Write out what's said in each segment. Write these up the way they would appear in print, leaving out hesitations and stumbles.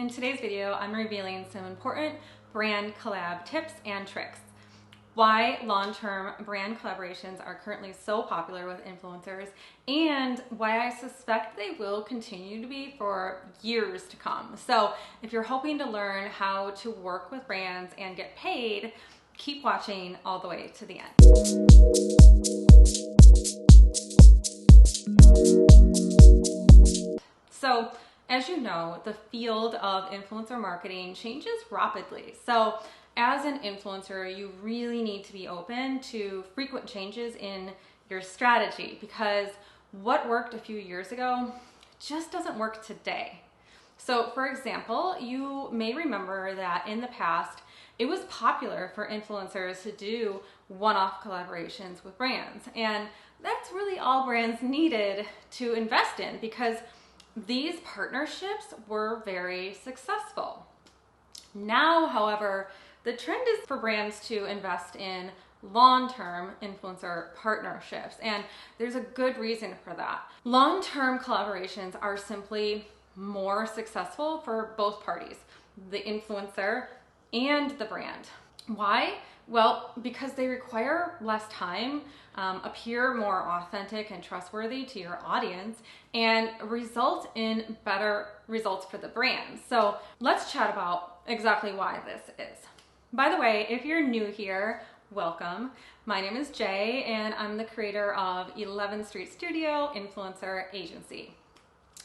In today's video, I'm revealing some important brand collab tips and tricks. Why long-term brand collaborations are currently so popular with influencers, and why I suspect they will continue to be for years to come. So if you're hoping to learn how to work with brands and get paid, keep watching all the way to the end. So, as you know, the field of influencer marketing changes rapidly. So as an influencer, you really need to be open to frequent changes in your strategy, because what worked a few years ago just doesn't work today. So for example, you may remember that in the past, it was popular for influencers to do one-off collaborations with brands. And that's really all brands needed to invest in, because these partnerships were very successful. Now, however, the trend is for brands to invest in long-term influencer partnerships, and there's a good reason for that. Long-term collaborations are simply more successful for both parties, the influencer and the brand. Why? Well, because they require less time, appear more authentic and trustworthy to your audience, and result in better results for the brand. So let's chat about exactly why this is. By the way, if you're new here, welcome. My name is Jay, and I'm the creator of 11th Street Studio Influencer Agency.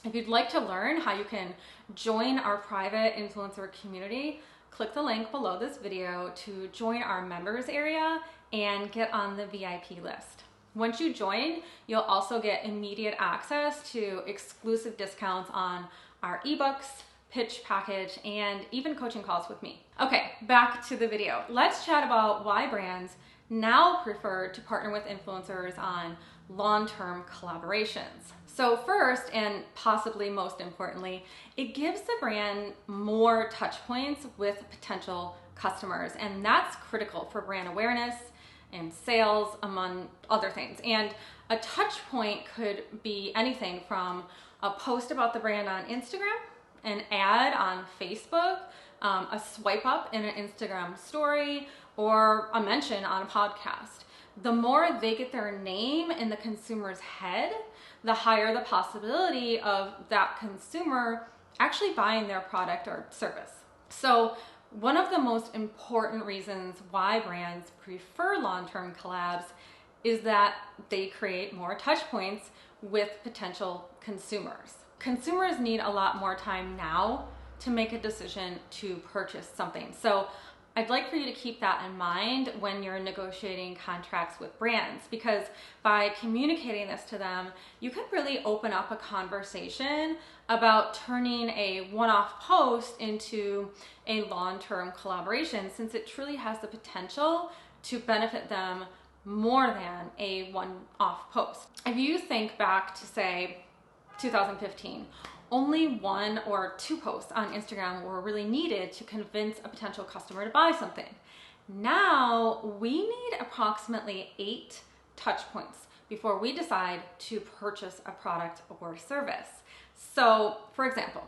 If you'd like to learn how you can join our private influencer community, click the link below this video to join our members area and get on the VIP list. Once you join, you'll also get immediate access to exclusive discounts on our ebooks, pitch package, and even coaching calls with me. Okay, back to the video. Let's chat about why brands now prefer to partner with influencers on long-term collaborations. So first, and possibly most importantly, it gives the brand more touch points with potential customers, and that's critical for brand awareness and sales, among other things. And a touch point could be anything from a post about the brand on Instagram, an ad on Facebook, a swipe up in an Instagram story, or a mention on a podcast. The more they get their name in the consumer's head, the higher the possibility of that consumer actually buying their product or service. So one of the most important reasons why brands prefer long-term collabs is that they create more touch points with potential consumers. Consumers need a lot more time now to make a decision to purchase something. So I'd like for you to keep that in mind when you're negotiating contracts with brands, because by communicating this to them, you can really open up a conversation about turning a one-off post into a long-term collaboration, since it truly has the potential to benefit them more than a one-off post. If you think back to, say, 2015, only one or two posts on Instagram were really needed to convince a potential customer to buy something. Now we need approximately 8 touch points before we decide to purchase a product or service. So for example,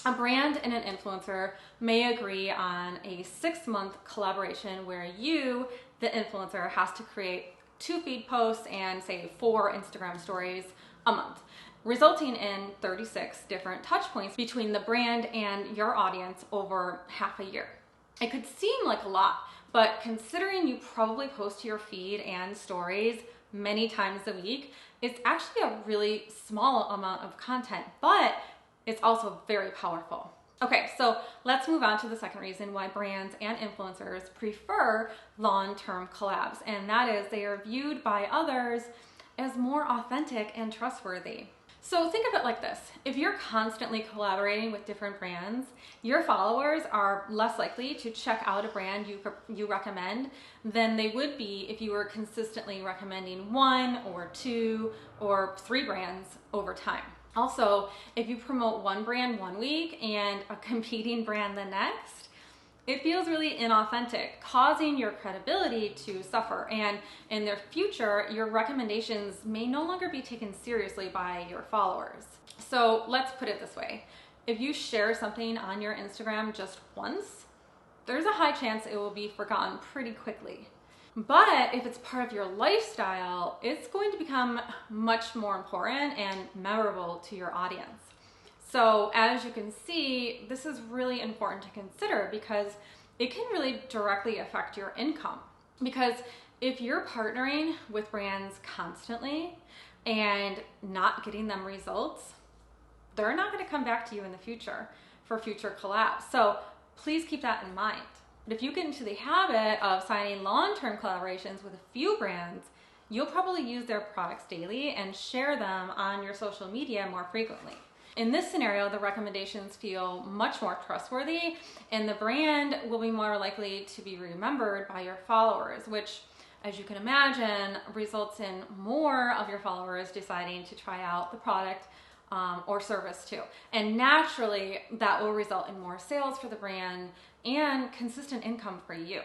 a brand and an influencer may agree on a 6-month collaboration where you, the influencer, has to create 2 feed posts and say 4 Instagram stories a month, resulting in 36 different touch points between the brand and your audience over half a year. It could seem like a lot, but considering you probably post to your feed and stories many times a week, it's actually a really small amount of content, but it's also very powerful. Okay, so let's move on to the second reason why brands and influencers prefer long-term collabs, and that is they are viewed by others as more authentic and trustworthy. So think of it like this. If you're constantly collaborating with different brands, your followers are less likely to check out a brand you recommend than they would be if you were consistently recommending 1 or 2 or 3 brands over time. Also, if you promote one brand one week and a competing brand the next, it feels really inauthentic, causing your credibility to suffer, and in the future, your recommendations may no longer be taken seriously by your followers. So let's put it this way. if you share something on your Instagram just once, there's a high chance it will be forgotten pretty quickly. But if it's part of your lifestyle, it's going to become much more important and memorable to your audience. So as you can see, this is really important to consider because it can really directly affect your income. Because if you're partnering with brands constantly and not getting them results, they're not going to come back to you in the future for future collabs. So please keep that in mind. But if you get into the habit of signing long-term collaborations with a few brands, you'll probably use their products daily and share them on your social media more frequently. In this scenario, the recommendations feel much more trustworthy and the brand will be more likely to be remembered by your followers, which, as you can imagine, results in more of your followers deciding to try out the product or service too. And naturally, that will result in more sales for the brand and consistent income for you.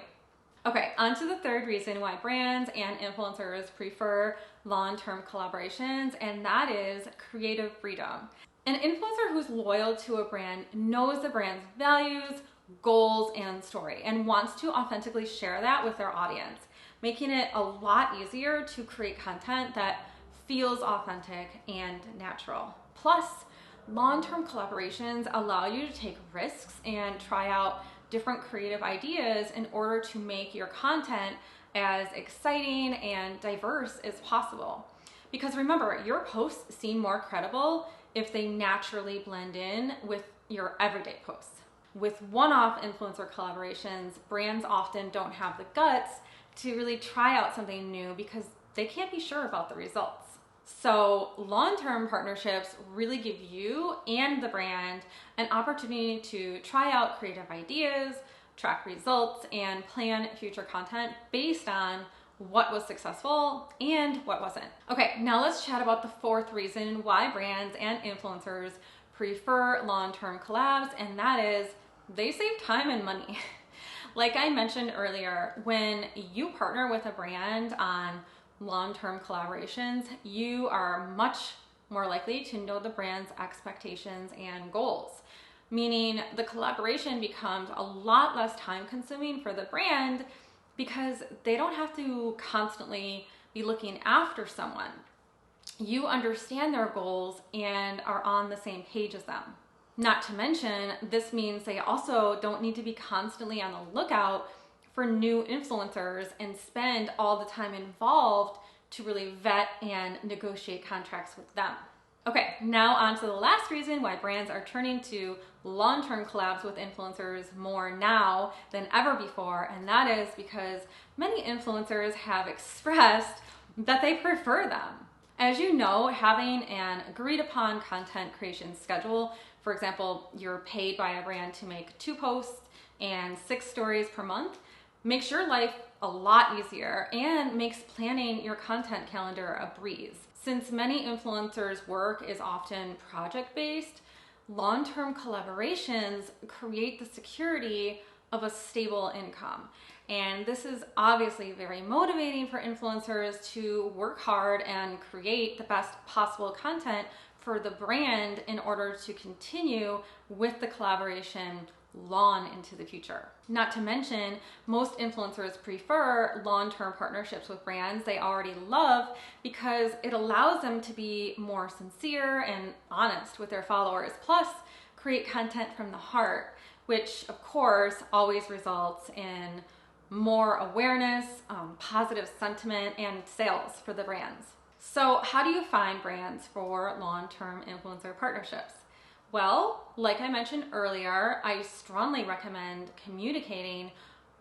Okay, on to the third reason why brands and influencers prefer long-term collaborations, and that is creative freedom. An influencer who's loyal to a brand knows the brand's values, goals, and story, and wants to authentically share that with their audience, making it a lot easier to create content that feels authentic and natural. Plus, long-term collaborations allow you to take risks and try out different creative ideas in order to make your content as exciting and diverse as possible. Because remember, your posts seem more credible if they naturally blend in with your everyday posts. With one-off influencer collaborations, brands often don't have the guts to really try out something new because they can't be sure about the results. So long-term partnerships really give you and the brand an opportunity to try out creative ideas, track results, and plan future content based on what was successful and what wasn't. Okay, now let's chat about the fourth reason why brands and influencers prefer long-term collabs, and that is they save time and money. Like I mentioned earlier, when you partner with a brand on long-term collaborations, you are much more likely to know the brand's expectations and goals, meaning the collaboration becomes a lot less time-consuming for the brand because they don't have to constantly be looking after someone. You understand their goals and are on the same page as them. Not to mention, this means they also don't need to be constantly on the lookout for new influencers and spend all the time involved to really vet and negotiate contracts with them. Okay, now on to the last reason why brands are turning to long-term collabs with influencers more now than ever before, and that is because many influencers have expressed that they prefer them. As you know, having an agreed upon content creation schedule, for example, you're paid by a brand to make 2 posts and 6 stories per month, makes your life a lot easier and makes planning your content calendar a breeze. Since many influencers' work is often project-based, long-term collaborations create the security of a stable income. And this is obviously very motivating for influencers to work hard and create the best possible content for the brand in order to continue with the collaboration long into the future. Not to mention, most influencers prefer long-term partnerships with brands they already love because it allows them to be more sincere and honest with their followers, plus create content from the heart, which of course always results in more awareness, positive sentiment, and sales for the brands. So how do you find brands for long-term influencer partnerships? Well, like I mentioned earlier, I strongly recommend communicating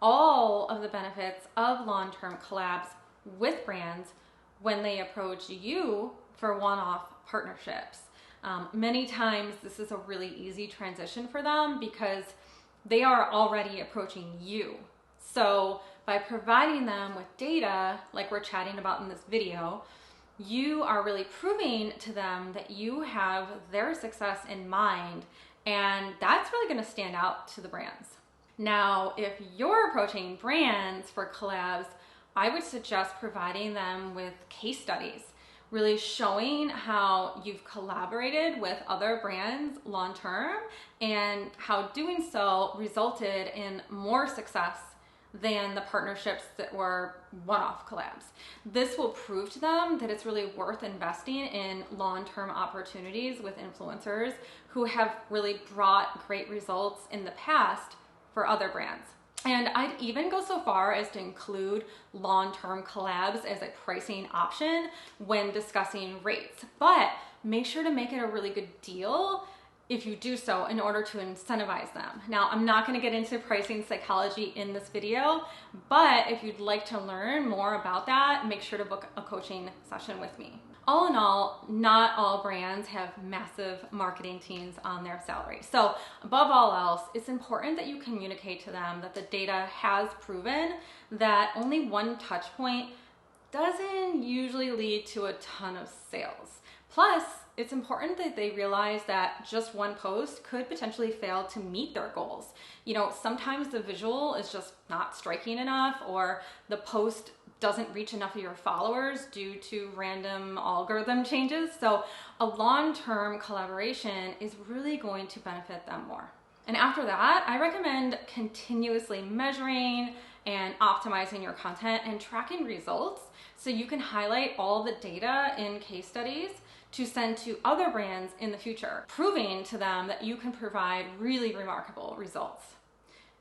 all of the benefits of long-term collabs with brands when they approach you for one-off partnerships. Many times this is a really easy transition for them because they are already approaching you. So by providing them with data, like we're chatting about in this video, you are really proving to them that you have their success in mind, and that's really going to stand out to the brands. Now, if you're approaching brands for collabs, I would suggest providing them with case studies, really showing how you've collaborated with other brands long term and how doing so resulted in more success than the partnerships that were one-off collabs. This will prove to them that it's really worth investing in long-term opportunities with influencers who have really brought great results in the past for other brands. And I'd even go so far as to include long-term collabs as a pricing option when discussing rates. But make sure to make it a really good deal if you do so in order to incentivize them. Now, I'm not going to get into pricing psychology in this video, but if you'd like to learn more about that, make sure to book a coaching session with me. All in all, not all brands have massive marketing teams on their salary. So above all else, it's important that you communicate to them that the data has proven that only one touch point doesn't usually lead to a ton of sales. Plus, it's important that they realize that just one post could potentially fail to meet their goals. You know, sometimes the visual is just not striking enough, or the post doesn't reach enough of your followers due to random algorithm changes. So a long-term collaboration is really going to benefit them more. And after that, I recommend continuously measuring and optimizing your content and tracking results so you can highlight all the data in case studies to send to other brands in the future, proving to them that you can provide really remarkable results.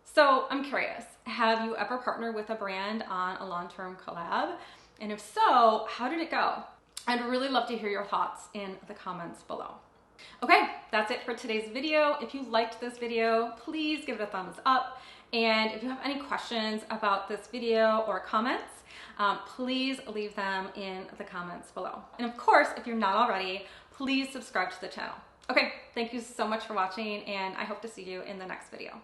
So I'm curious, have you ever partnered with a brand on a long-term collab? And if so, how did it go? I'd really love to hear your thoughts in the comments below. Okay, that's it for today's video. If you liked this video, please give it a thumbs up. And if you have any questions about this video or comments, please leave them in the comments below. And of course, if you're not already, please subscribe to the channel. Okay, thank you so much for watching, and I hope to see you in the next video.